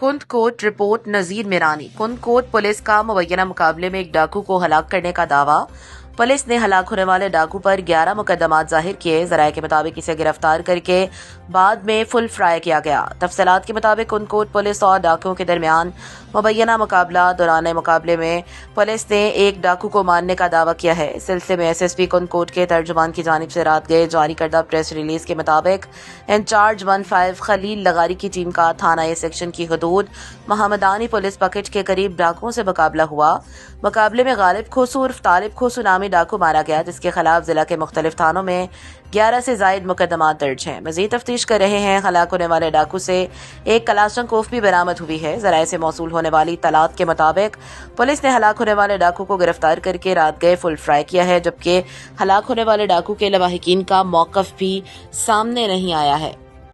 कुंदकोट report नजीर Mirani. कुंदकोट police का मुबैना मुकाबले में एक डाकू को हलाक करने का दावा। पुलिस ने हलाक होने वाले डाकू पर 11 मुकदमात जाहिर किए। जराये के मुताबिक इसे गिरफ्तार करके बाद में फुल फ्राई किया गया। तफसीलात के मुताबिक कुंदकोट पुलिस और डाकुओं के दरमियान मुबैना मुकाबला। दौरान मुकाबले में पुलिस ने एक डाकू को मारने का दावा किया है। इस सिलसिले में एसएसपी कुंदकोट के तर्जुमान की जानिब से रात गए जारी करदा प्रेस रिलीज के मुताबिक इंचार्ज 15 खलील लगारी की टीम का थाना ए सेक्शन की हदूद मोहम्मदानी पुलिस पकेट के करीब डाकुओं से मुकाबला हुआ। मुकाबले में गालिब खोसू उर्फ तालिब खोसू नामी डाकू मारा गया, जिसके खिलाफ जिला के मुख्तलिफ थानों में 11 से जायद मुकदमात दर्ज हैं। मजीद तफ्तीश कर रहे हैं। हलाक होने वाले डाकू से एक कलाशंकोफ भी बरामद हुई है। जराये से मौसूल होने वाली तलात के मुताबिक पुलिस ने हलाक होने वाले डाकू को गिरफ्तार करके रात गए फुल फ्राई किया है, जबकि हलाक होने वाले डाकू के लवाहिकीन का मौकफ भी सामने नहीं आया है।